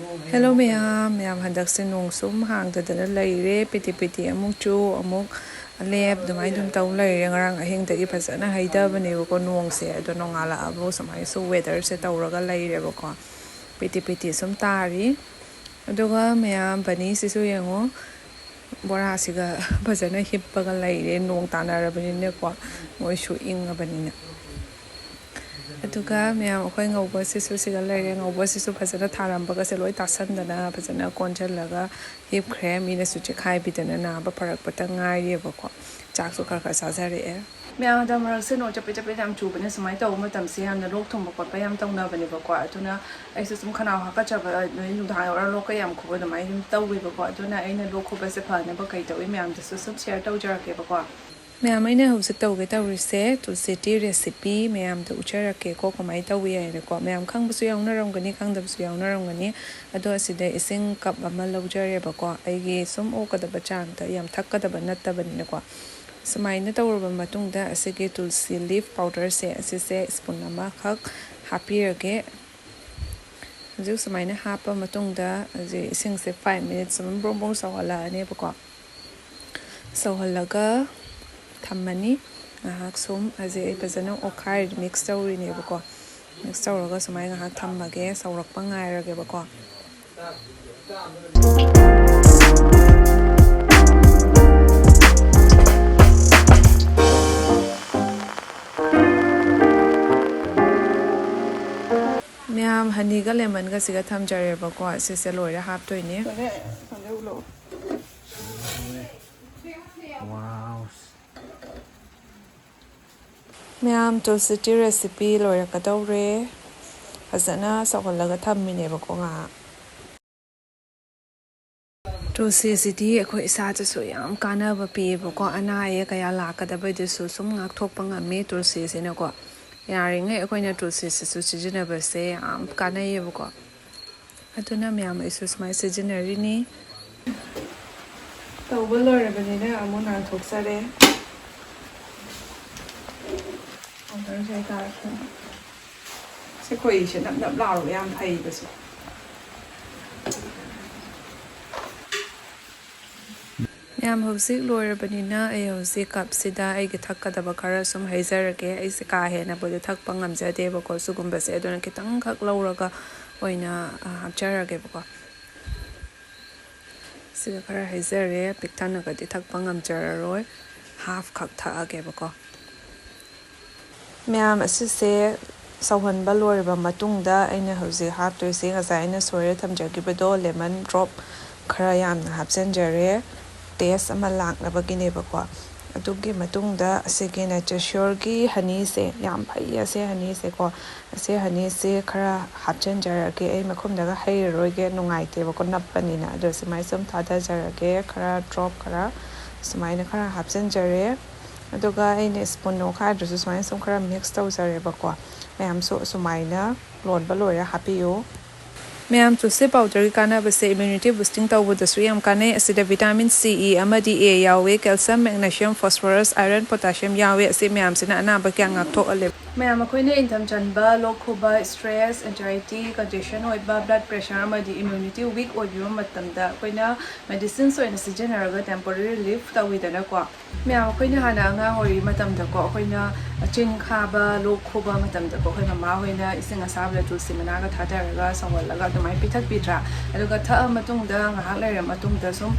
Hello ma'am handak se nong sum hang da laire piti amuk chu amuk lep dumai dum taw laire ngarang ahing da gi phasana haida bane ko nong se ado nongala abo samai so weather se tawraga laire ko piti sum tari aduga ma'am bani sisu yango bora siga phasana hippaga laire nong tanarabani ne ko moi shu ingabani aduga ma'am akhoi ngauba sisu siga laire ngauba sisu phasana tharambaga se loi tasandana phasana konjalaga hip khre mina su chikhai bidana na ba parak patang ngai ba ko chak su khar sajare ma'am da marak se no chape yam chu bane samai taw matam se yam na lok thong ba pa yam taw na bane ba ko atuna ai su sum khana hakatchare noi nu da ora lok yam khu ba mai taw ba ko atuna ai na lok khu ba se pha na ba kai taw ma'am da su sum share taw jar ke ba ko ma'am I know how's it to get a reset to city recipe ma'am to uchara ke ko mai ta wi ai ko ma'am khang bu yang na rong gani khang da bu yang na rong gani ado aside ising cup ama lojare ba ko ai gi sum o ka da ba chang ta yam thak ka da ba nat ta ba ni ko samai na tawr ba matung da asige tulsi leaf powder se asise spoon ama khak happy ge ju samai na hapa matung da je ising se 5 minutes sum brom bong sawala ne ba ko sawalaga thammani ngahak sum aje ai pazana okhai mix tawri ne bako mix tawraga sumai ngahak thammage sawrakpa ngairage bako ma'am honey ga lemon ga siga thamjare bako sise loira hap toine wow ma'am Tulsi recipe loira ka dawre fazana sawalaga thammine bako nga Tulsi sidi akhoi isa cha so yam kana ba pi bako ana ye kaya la ka da bai de su sum ngak thok pa ngame Tulsi se na ko yari ngai akhoi na Tulsi se su sijina ba se am kana ye bako atuna ma'am isu smai sijinari ni tawba loira bani na amuna thok sare sẽ quỳ sẽ đậm đậm lào để ăn thầy bớt ma'am houzik loira banina ai houzik cup sida ai gi thakka da bakara sum heizer ke ai se ka he na bodu thak pangam jade ba ko sugum ba se adona kitang khak lauraga oina hapchara ge ba ko siga kara heizer re piktana ga di thak pangam jara roi half khak tha ge ba ko ma'am asise sawhan ba loira matung da aina houzik hap to se nga sai na sore thamjagi ba do lemon drop khara yam na hapsen jare taste ama lak na bagine ba ko adugi matung da asige na chashor gi honey se yam phai ase honey se ko ase honey se khara hapchen jara ke ai makhum da ga hai roi ge nungai te ba ko napani na ado simai sum thada jara ke khara drop khara simai na khara hapchen jare aduga ai spoon no kha dru simai sum khara mix taw jare ba ko ma'am so sumai na lon ba loira happy yo ma'am Tulsi powder ki kana ba se immunity boosting taw da su yam kana asida vitamin C E amadi A yawe calcium magnesium phosphorus iron potassium yawe ase ma'am sina ana ba kya ngak thok ale ma'am akoina intam chanba lokhuba stress anxiety congestion oi ba blood pressure amadi immunity weak oi bi matam da akoina medicines oi na general temporary relief tawidana ko ma'am akoina hana nga hori matam da ko akoina chin khaba lokhuba matam da ko khoi ma hoina ising asabla Tulsi mana ga thadaraga sawalaga mai pithak pitra aduga tha matung da nga laira matung da sum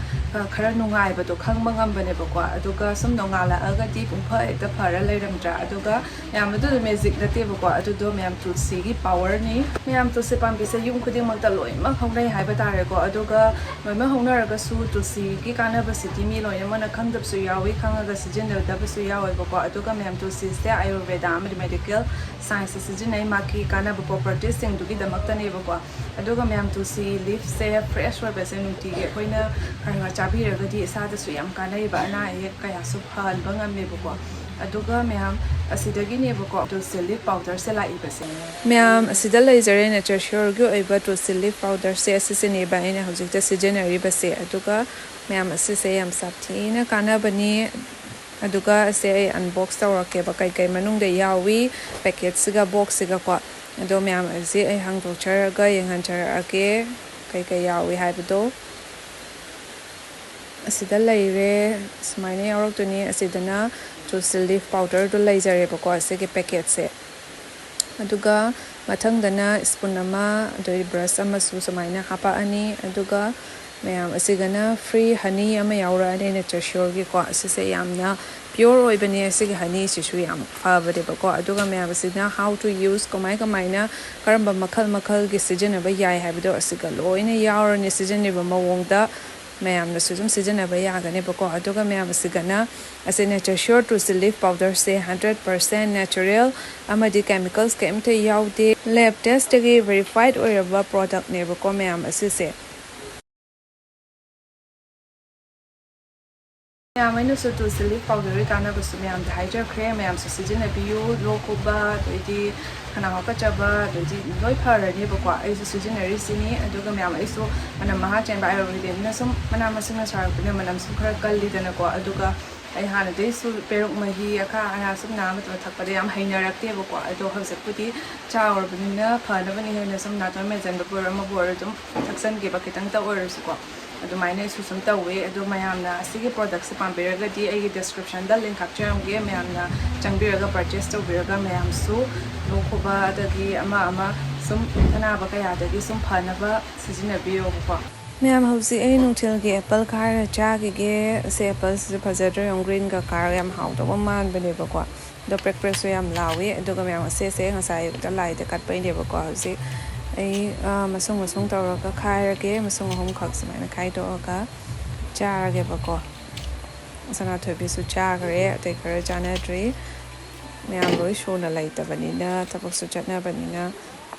khara nungai ba to khangma ngam bane ba ko aduga sum nongala aga ti pungpha ekta phara lairam tra aduga yam du magic da te ba ko adu do ma'am Tulsi gi power ni ma'am Tulsi pam bi se yum khuding mak ta loi ma khongai hai ba tare ko aduga noi ma hongna ra ga su Tulsi gi kana ba city mi loi ma na khangdap su yawi khanga ga sijin da ba su yawi ba ko aduga ma'am Tulsi se ayurveda medical science sijin ai ma ki kana ba properties sing du gi da mak ta ne ba ko aduga ma'am Tulsi leaf se fresh wa bese nuti ge koina khanga chabi ra gadi sa da su yam kanai ba na ye kaya su phal bangam me ko aduga ma'am asidagi ne ko Tulsi leaf powder se la ibase ma'am asida laser nature sure go iba Tulsi leaf powder se asise ne ba ina hojik da seasonary base aduga ma'am asise yam sapthi na kana bani aduga se unbox tawrake ba kai manung da yawi packet siga box siga ko ado ma'am ase ai hang voucher ga yang han char ake ꯀꯩ ꯌꯥꯎꯏ ꯍꯥꯏꯕꯗꯣ ꯑꯁꯤꯗ ꯂꯩꯔꯦ ꯁꯨꯃꯥꯏꯅ ꯌꯥꯎꯔꯛꯇꯣꯏꯅꯤ ꯑꯁꯤꯗꯅ ꯇꯨꯜꯁꯤ ꯂꯤꯐ ꯄꯥꯎꯗꯔꯗꯣ ꯂꯩꯖꯔꯦꯕꯀꯣ ꯑꯁꯤꯒꯤ ꯄꯦꯀꯦꯠꯁꯦ ꯑꯗꯨꯒ ꯃꯊꯪꯗꯅ spoon ꯑꯃ ꯑꯗꯩ ꯕ꯭ꯔꯁ ꯑꯃꯁꯨ ꯁꯨꯃꯥꯏꯅ ꯍꯥꯄꯛꯑꯅꯤ ꯑꯗꯨꯒ ꯃꯌꯥꯝ ꯑꯁꯤꯒꯅ ꯐ꯭ꯔꯤ ꯍꯅꯤ ꯑꯃ ꯌꯥꯎꯔꯛꯑꯅꯤ ꯅꯦꯆꯔꯁꯤꯌꯣꯔꯒꯤꯀꯣ ꯑꯁꯤꯁꯦ ꯌꯥꯝꯅ ꯄꯤꯌꯣꯔ ꯑꯣꯏꯕꯅꯦ ꯑꯁꯤꯒꯤ ꯍꯅꯤꯁꯤꯁꯨ ꯌꯥꯝ ꯐꯕꯅꯦꯕꯀꯣ ꯑꯗꯨꯒ ꯃꯌꯥꯝ ꯑꯁꯤꯅ ꯍꯥꯎ ꯇꯨ ꯌꯨꯁ ꯀꯃꯥꯏꯅ ꯀꯔꯝꯕ ꯃꯈꯜꯒꯤ ꯁꯤꯖꯤꯟꯅꯕ ꯌꯥꯏ ꯍꯥꯏꯕꯗꯣ ꯑꯁꯤꯒ ꯂꯣꯏꯅ ꯌꯥꯎꯔꯅꯤ ꯁꯤꯖꯤꯟꯅꯔꯤꯕ ꯃꯑꯣꯡꯗ ꯃꯌꯥꯝꯅꯁꯨ ꯑꯗꯨꯝ ꯁꯤꯖꯤꯟꯅꯕ ꯌꯥꯒꯅꯦꯕꯀꯣ ꯑꯗꯨꯒ ꯃꯌꯥꯝ ꯑꯁꯤꯒꯅ ꯑꯁꯤ ꯅꯦꯆꯔꯁꯤꯌꯣꯔ ꯇꯨꯜꯁꯤ ꯂꯤꯐ ꯄꯥꯎꯗꯔꯁꯦ 100% ꯅꯦꯆꯔꯦꯜ ꯑꯃꯗꯤ ꯀꯦꯃꯤꯀꯦꯜꯁ ꯀꯩꯝꯇ ꯌꯥꯎꯗꯦ ꯂꯦꯕ ꯇꯦꯁꯇꯒꯤ ꯚꯦꯔꯤꯐꯥꯏꯠ ꯑꯣꯏꯔꯕ ꯄ꯭ꯔꯣꯗꯛꯅꯦꯕꯀꯣ ꯃꯌꯥꯝ ꯑꯁꯤꯁꯦ ꯃꯌꯥꯝ ꯑꯩꯅꯁꯨ ꯇꯨꯜꯁꯤ ꯂꯤꯐ ꯄꯥꯎꯗꯔꯒꯤ ꯀꯥꯟꯅꯕꯁꯨ ꯃꯌꯥꯝꯗ ꯍꯥꯏꯖꯈ꯭ꯔꯦ ꯃꯌꯥꯝꯁꯨ ꯁꯤꯖꯤꯟꯅꯕꯤꯌꯨ ꯂꯣꯛ ꯈꯨꯕ ꯑꯗꯩꯗꯤ ꯈꯅꯥꯎ ꯍꯥꯀꯠꯆꯕ ꯑꯗꯩꯗꯤ ꯂꯣꯏ ꯐꯔꯅꯦꯕꯀꯣ ꯑꯩꯁꯨ ꯁꯤꯖꯤꯟꯅꯔꯤꯁꯤꯅꯤ ꯑꯗꯨꯒ ꯃꯌꯥꯝ ꯑꯩꯁꯨ ꯃꯅꯝ ꯃꯍꯥ ꯆꯦꯟꯕ ꯑꯥꯌꯨꯔꯕꯦꯗꯤꯛꯅ ꯁꯨꯝ ꯃꯅꯥ ꯃꯁꯤꯡꯅ ꯁꯥꯔꯛꯄꯅꯤꯅ ꯃꯅꯝꯁꯨ ꯈꯔ ꯀꯜꯂꯤꯗꯅꯀꯣ ꯑꯗꯨꯒ ꯑꯩ ꯍꯥꯟꯅꯗꯩꯁꯨ ꯄꯦꯔꯨꯛ ꯃꯍꯤ ꯑꯈꯥ ꯑꯌꯥ ꯁꯨꯝ ꯅꯥꯕ ꯃꯇꯝꯗ ꯊꯛꯄꯗ ꯌꯥꯝ ꯍꯩꯅꯔꯛꯇꯦꯕꯀꯣ ꯑꯗꯣ ꯍꯧꯖꯤꯛꯄꯨꯗꯤ ꯆꯥꯎꯔꯕꯅꯤꯅ ꯐꯅꯕꯅꯤ ꯍꯦꯟꯅ ꯁꯨꯝ ꯅꯥꯇꯣꯟ ꯃꯦꯟꯁꯤꯟꯕꯕꯨ ꯑꯣꯏꯔꯣ ꯑꯃꯕꯨ ꯑꯣꯏꯔꯣ ꯑꯗꯨꯝ ꯊꯛꯆꯟꯒꯦꯕ ꯈꯤꯇꯪꯇ ꯑꯣꯏꯔꯁꯨꯀꯣ ꯑꯗꯨꯃꯥꯏꯅ ꯑꯩꯁꯨ ꯁꯨꯝ ꯇꯧꯋꯦ ꯑꯗꯣ ꯃꯌꯥꯝꯅ ꯑꯁꯤꯒꯤ ꯄ꯭ꯔꯣꯗꯛꯠꯁꯦ ꯄꯥꯝꯕꯤꯔꯒꯗꯤ ꯑꯩꯒꯤ ꯗꯤꯁꯀ꯭ꯔꯤꯞꯁꯟꯗ ꯂꯤꯡꯛ ꯍꯥꯞꯆꯔꯝꯒꯦ ꯃꯌꯥꯝꯅ ꯆꯪꯕꯤꯔꯒ ꯄꯔꯆꯦꯁ ꯇꯧꯕꯤꯔꯒ ꯃꯌꯥꯝꯁꯨ ꯂꯣꯛ ꯈꯨꯕ ꯑꯗꯒꯤ ꯑꯃ ꯁꯨꯝ ꯑꯅꯥꯕ ꯀꯌꯥꯗꯒꯤ ꯁꯨꯝ ꯐꯅꯕ ꯁꯤꯖꯤꯟꯅꯕꯤꯌꯣꯕꯀꯣ ꯃꯌꯥꯝ ꯍꯧꯖꯤꯛ ꯑꯩ ꯅꯨꯡꯊꯤꯜꯒꯤ ꯑꯦꯄꯜ ꯈꯥꯏꯔ ꯆꯥꯈꯤꯒꯦ ꯑꯁꯤ ꯑꯦꯄꯜꯁꯤꯁꯨ ꯐꯖꯗ꯭ꯔꯦ ꯌꯥꯝ ꯒ꯭ꯔꯤꯟꯒ ꯀꯥꯔꯒ ꯌꯥꯝ ꯍꯥꯎꯗꯧꯕ ꯃꯥꯟꯕꯅꯦꯕꯀꯣ ꯑꯗꯣ ꯄ꯭ꯔꯦꯛꯁꯨ ꯌꯥꯝ ꯂꯥꯎꯋꯤ ꯑꯗꯨꯒ ꯃꯌꯥꯝ ꯑꯁꯦꯁꯦ ꯉꯁꯥꯏ ꯑꯌꯨꯛꯇ ꯂꯥꯏꯗ ꯀꯠꯄꯩꯅꯦꯕꯀோ ꯍꯧꯖꯤꯛ ꯑꯩ ꯃꯁꯨꯡ ꯇꯧꯔꯒ ꯈꯥꯏꯔꯒꯦ ꯃꯁꯨꯡ 3ꯈꯛ ꯁꯨꯃꯥꯏꯅ ꯈꯥꯏꯗꯣꯛꯑꯒ ꯆꯥꯔꯒꯦꯕꯀꯣ ꯁꯅꯥꯊꯣꯏꯕꯤꯁꯨ ꯆꯥꯈ꯭ꯔꯦ ꯑꯇꯩ ꯈꯔ ꯆꯥꯅꯗ꯭ꯔꯤ ꯃꯌꯥꯝ ꯂꯣꯏ ꯁꯨꯅ ꯂꯩꯇꯕꯅꯤꯅ ꯊꯕꯛꯁꯨ ꯆꯠꯅꯕꯅꯤꯅ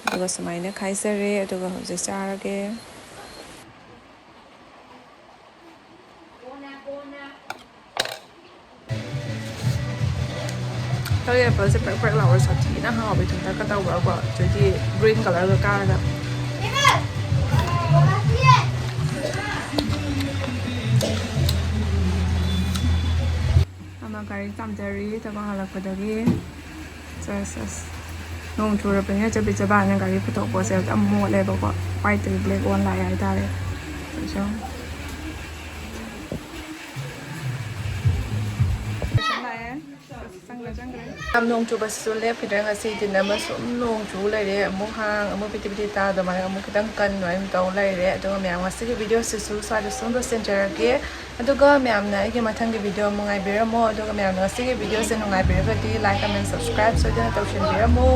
ꯑꯗꯨꯒ ꯁꯨꯃꯥꯏꯅ ꯈꯥꯏꯖꯔꯦ ꯑꯗꯨꯒ ꯍꯧꯖꯤꯛ ꯆꯥꯔꯒꯦ ꯇꯧꯔꯤ ꯑꯦꯄꯜꯁꯦ ꯄ꯭ꯔꯦꯛ ꯂꯥꯎꯔ ꯁꯥꯊꯤꯅ ꯍꯥꯎꯋꯦ ꯊꯨꯝꯇꯛꯀ ꯇꯧꯕ꯭ꯔꯀꯣ ꯑꯗꯩꯗꯤ ꯒ꯭ꯔꯤꯟ ꯀꯂꯔꯒ ꯀꯥꯔꯒ ꯑꯃ ꯒꯥꯔꯤ ꯆꯥꯝꯖꯔꯤ ꯊꯕꯛ ꯍꯜꯂꯛꯄꯗꯒꯤ ꯅꯣꯡ ꯆꯨꯔꯕꯅꯤꯅ ꯆꯕꯤꯠ ꯆꯕꯥꯅ ꯒꯥꯔꯤ ꯄꯨꯊꯣꯛꯄꯁꯦ ꯌꯥꯝ ꯃꯣꯠꯂꯦꯕꯀꯣ ꯋꯥꯏꯠꯇꯒꯤ ꯕ꯭ꯂꯦꯛ ꯑꯣꯟ ꯂꯥꯛꯑꯦ ꯍꯥꯏꯇꯥꯔꯦ ꯌꯥꯝ ꯅꯣꯡ ꯆꯨꯕꯁꯤꯁꯨ ꯂꯦꯞꯈꯤꯗ꯭ꯔꯦ ꯉꯁꯤꯗꯤ ꯑꯃ ꯁꯨꯝ ꯅꯣꯡ ꯆꯨ ꯂꯩꯔꯦ ꯑꯃꯨꯛ ꯍꯥꯡ ꯑꯃꯨꯛ ꯄꯤꯇꯤ ꯇꯥ ꯑꯗꯨꯃꯥꯏꯅ ꯑꯃꯨꯛ ꯈꯤꯇꯪ ꯀꯟꯅ ꯇꯧ ꯂꯩꯔꯦ ꯑꯗꯨꯒ ꯃꯌꯥꯝ ꯉꯁꯤꯒꯤ ꯚꯤꯗꯤꯑꯣꯁꯤꯁꯨ ꯁ꯭ꯋꯥꯏꯗ ꯁꯨꯝ ꯂꯣꯏꯁꯤꯟꯖꯔꯒꯦ ꯑꯗꯨꯒ ꯃꯌꯥꯝꯅ ꯑꯩꯒꯤ ꯃꯊꯪꯒꯤ ꯚꯤꯗꯤꯑꯣ ꯑꯃꯨꯛ ꯉꯥꯏꯕꯤꯔꯝꯃꯣ ꯑꯗꯨꯒ ꯃꯌꯥꯝꯅ ꯉꯁꯤꯒꯤ ꯚꯤꯗꯤꯑꯣꯁꯦ ꯅꯨꯡꯉꯥꯏꯕꯤꯔꯒꯗꯤ ꯂꯥꯏꯛ ꯀꯃꯦꯟ ꯁꯕꯁꯀ꯭ꯔꯥꯏꯕ ꯁꯣꯏꯗꯅ ꯇꯧꯁꯤꯟꯕꯤꯔꯝꯃꯣ